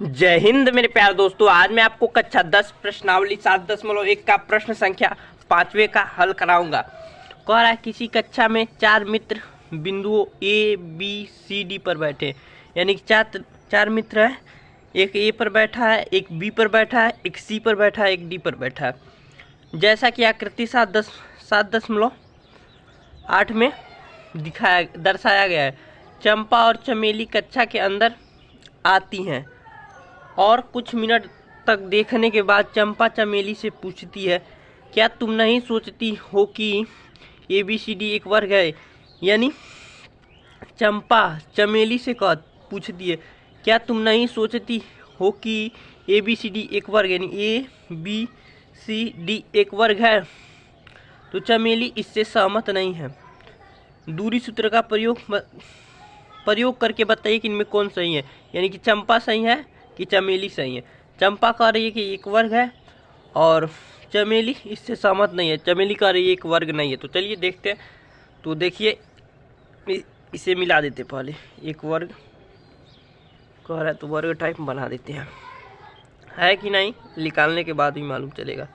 जय हिंद मेरे प्यारे दोस्तों। आज मैं आपको कक्षा 10 प्रश्नावली 7.1 का प्रश्न संख्या 5वें का हल कराऊंगा। कह रहा है किसी कक्षा में चार मित्र बिंदुओं ए बी सी डी पर बैठे, यानी कि चार मित्र है। एक ए पर बैठा है, एक बी पर बैठा है, एक सी पर बैठा है, एक डी पर बैठा है। जैसा कि आकृति 7.8 में दर्शाया गया है। चंपा और चमेली कक्षा के अंदर आती हैं और कुछ मिनट तक देखने के बाद चंपा चमेली से पूछती है, क्या तुम नहीं सोचती हो कि ए बी सी डी एक वर्ग है? यानी चंपा चमेली से पूछती है, क्या तुम नहीं सोचती हो कि ए बी सी डी एक वर्ग, यानी ए बी सी डी एक वर्ग है? तो चमेली इससे सहमत नहीं है। दूरी सूत्र का प्रयोग करके बताइए कि इनमें कौन सही है, यानी कि चंपा सही है कि चमेली सही है। चंपा कह रही है कि एक वर्ग है और चमेली इससे सहमत नहीं है। चमेली कह रही है एक वर्ग नहीं है। तो चलिए देखते हैं। तो देखिए, इसे मिला देते पहले। एक वर्ग कह रहा है तो वर्ग टाइप बना देते हैं, है कि नहीं निकालने के बाद भी मालूम चलेगा।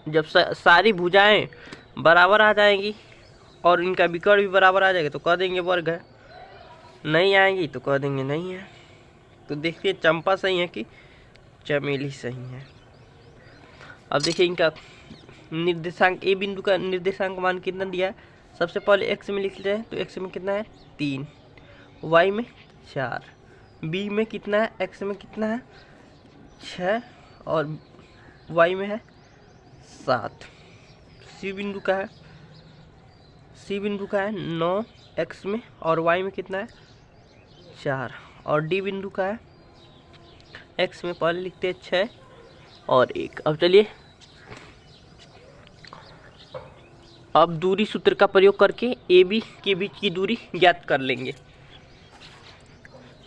जब सारी भुजाएं बराबर आ जाएंगी और इनका विकर्ण भी बराबर आ जाएगा तो कह देंगे वर्ग है, नहीं आएंगी तो कह देंगे नहीं है। तो देखिए चंपा सही है कि चमेली सही है। अब देखिए इनका निर्देशांक, ए बिंदु का निर्देशांक मान कितना दिया है। सबसे पहले एक्स में लिख रहे हैं तो एक्स में कितना है 3, वाई में 4, बी में कितना है, एक्स में कितना है 6 और वाई में है 7। सी बिंदु का है 9 एक्स में और वाई में कितना है 4। और डी बिंदु का है एक्स में पहले लिखते हैं 6 और 1। अब चलिए, अब दूरी सूत्र का प्रयोग करके ए बी के बीच की दूरी ज्ञात कर लेंगे।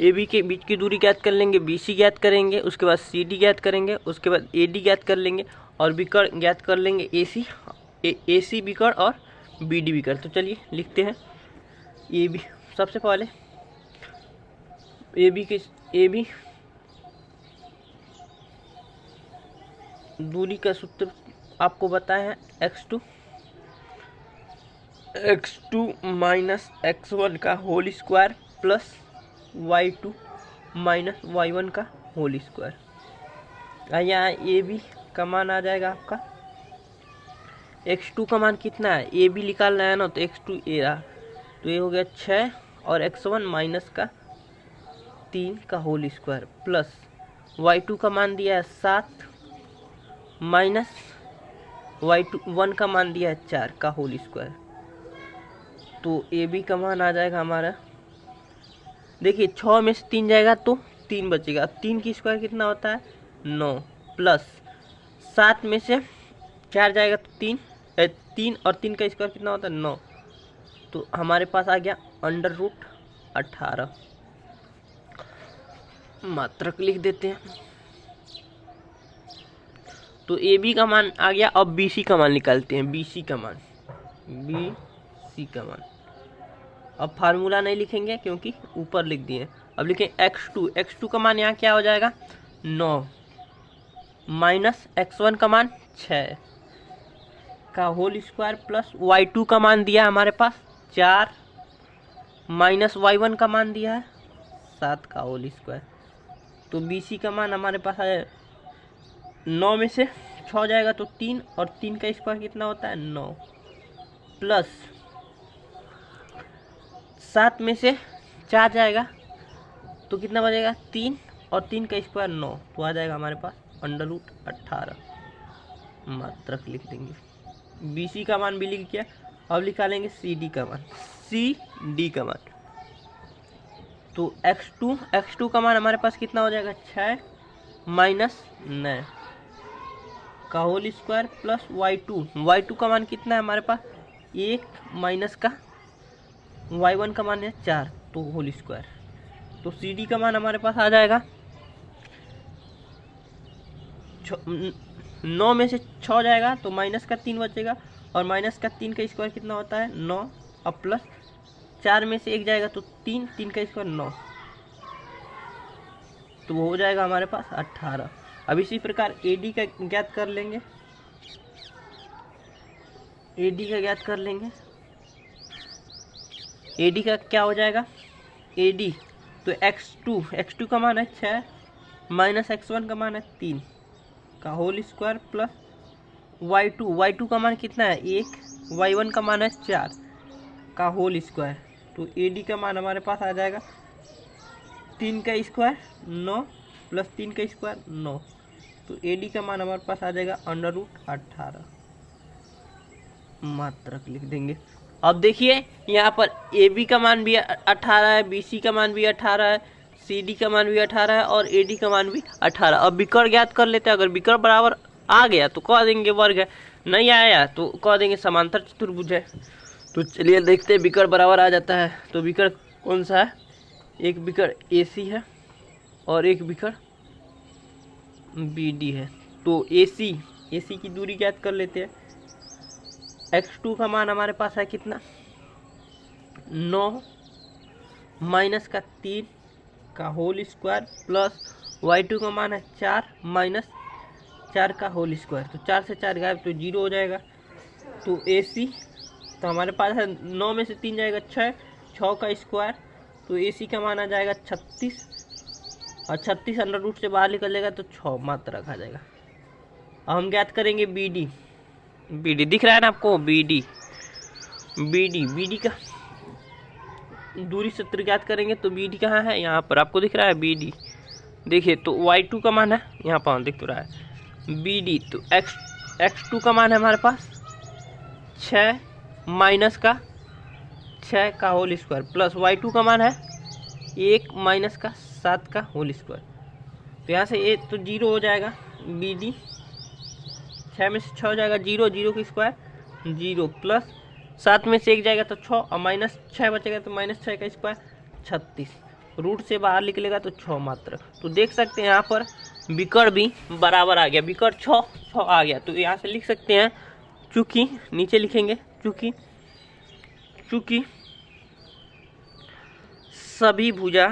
ए बी के बीच की दूरी ज्ञात कर लेंगे, बी सी ज्ञात करेंगे, उसके बाद सी डी ज्ञात करेंगे, उसके बाद ए डी ज्ञात कर लेंगे और विकर्ण ज्ञात कर लेंगे ए सी विकर्ण और बी डी विकर्ण। तो चलिए लिखते हैं ए बी। सबसे पहले ए बी दूरी का सूत्र आपको बताया है x2 माइनस x1 का whole square plus y2 minus y1 का होल स्क्वायर। यहाँ ए बी का मान आ जाएगा आपका, x2 का मान कितना है, ए बी निकालना है ना, तो x2 ए रहा, तो ये हो गया 6 और x1 माइनस का 3 का होल स्क्वायर प्लस y2 का मान दिया है 7 माइनस y1 का मान दिया है 4 का होल स्क्वायर। तो ए बी का मान आ जाएगा हमारा, देखिए 6 में से 3 जाएगा तो 3 बचेगा। अब 3 की स्क्वायर कितना होता है 9 प्लस 7 में से 4 जाएगा तो 3 और 3 का स्क्वायर कितना होता है 9। तो हमारे पास आ गया √18। मात्रक लिख देते हैं। तो ए बी का मान आ गया। अब बी सी का मान निकालते हैं। बी सी का मान अब फार्मूला नहीं लिखेंगे क्योंकि ऊपर लिख दिए। अब लिखें x2 का मान यहाँ क्या हो जाएगा 9 माइनस x1 का मान 6 का होल स्क्वायर प्लस y2 का मान दिया हमारे पास 4 माइनस y1 का मान दिया है 7 का होल स्क्वायर। तो BC का मान हमारे पास है 9 में से 6 जाएगा तो 3 और 3 का स्क्वायर कितना होता है 9 प्लस 7 में से 4 जाएगा तो कितना बचेगा 3 और 3 का स्क्वायर 9। तो आ जाएगा हमारे पास √18। मात्रक लिख देंगे। BC का मान भी लिख किया। अब निकालेंगे CD का मान। तो x2 का मान हमारे पास कितना हो जाएगा 6 माइनस 9 का होल स्क्वायर प्लस y2 का मान कितना है हमारे पास 1 माइनस का y1 का मान है 4 तो होल स्क्वायर। तो CD का मान हमारे पास आ जाएगा 9 में से 6 जाएगा तो माइनस का 3 बचेगा और माइनस का 3 का स्क्वायर कितना होता है 9 और प्लस 4 में से 1 जाएगा तो 3 का स्क्वायर 9 तो वो हो जाएगा हमारे पास 18। अब इसी प्रकार AD का ज्ञात कर लेंगे। AD का ज्ञात कर लेंगे। AD का क्या हो जाएगा? AD तो x2 का मान है 6 माइनस x1 का मान है 3 का होल स्क्वायर प्लस y2 का मान कितना है 1, y1 का मान है 4 का होल स्क्वायर। तो AD का मान हमारे पास आ जाएगा 3 का स्क्वायर 9 प्लस 3 का स्क्वायर 9। तो AD का मान हमारे पास आ जाएगा √18 मात्रक लिख देंगे। अब देखिए यहाँ पर AB का मान भी 18 है, BC का मान भी 18 है, CD का मान भी 18 है और AD का मान भी 18। अब विकर्ण ज्ञात कर लेते हैं। अगर विकर्ण बराबर आ गया तो कह देंगे वर्ग है, नहीं आया तो कह देंगे समांतर चतुर्भुज है। तो चलिए देखते हैं विकर्ण बराबर आ जाता है तो विकर्ण कौन सा है? एक विकर्ण AC है और एक विकर्ण BD है। तो AC की दूरी ज्ञात कर लेते हैं। x2 का मान हमारे पास है कितना 9 माइनस का 3 का होल स्क्वायर प्लस y2 का मान है 4 माइनस 4 का होल स्क्वायर। तो 4 से 4 गायब तो 0 हो जाएगा। तो AC तो हमारे पास है 9 में से 3 जाएगा 6 का स्क्वायर। तो AC का मान आ जाएगा 36 और 36 अंडर रूट से बाहर निकल जाएगा तो 6 मात्र रखा जाएगा। अब हम ज्ञात करेंगे BD दिख रहा है ना आपको? BD का दूरी सूत्र ज्ञात करेंगे तो BD कहाँ है? यहाँ पर आपको दिख रहा है BD। देखिए तो y2 का मान है यहाँ पर दिख तो रहा है BD। तो x2 का मान है हमारे पास 6 माइनस का 6 का होल स्क्वायर प्लस y2 का मान है 1 माइनस का 7 का होल स्क्वायर। तो यहाँ से ये तो 0 हो जाएगा। BD 6 में से 6 हो जाएगा 0 की स्क्वायर 0 प्लस 7 में से 1 जाएगा तो 6 और माइनस 6 बचेगा तो माइनस 6 का स्क्वायर 36। रूट से बाहर निकलेगा तो 6 मात्र। तो देख सकते हैं यहाँ पर विकर्ण भी बराबर आ गया, विकर्ण 6 आ गया। तो यहाँ से लिख सकते हैं चूंकि नीचे लिखेंगे चूंकि सभी भुजा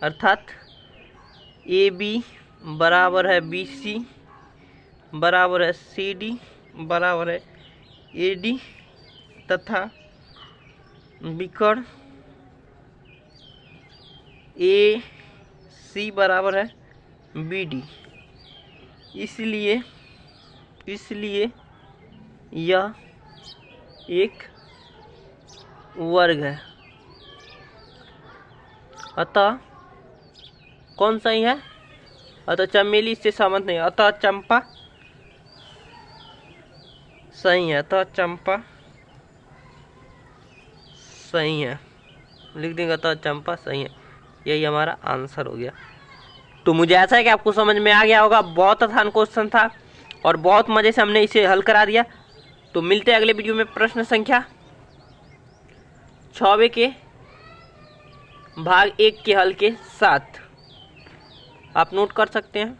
अर्थात AB बराबर है BC बराबर है CD बराबर है AD तथा विकर्ण AC बराबर है BD। इसलिए यह एक वर्ग है। अतः कौन सही है? अतः चमेली इससे सहमत नहीं, अतः चंपा सही है, अतः चंपा सही है। लिख देंगे अतः चंपा सही है। यही हमारा आंसर हो गया। तो मुझे ऐसा है कि आपको समझ में आ गया होगा। बहुत आसान क्वेश्चन था और बहुत मजे से हमने इसे हल करा दिया। तो मिलते हैं अगले वीडियो में प्रश्न संख्या 6 के भाग 1 के हल के साथ। आप नोट कर सकते हैं।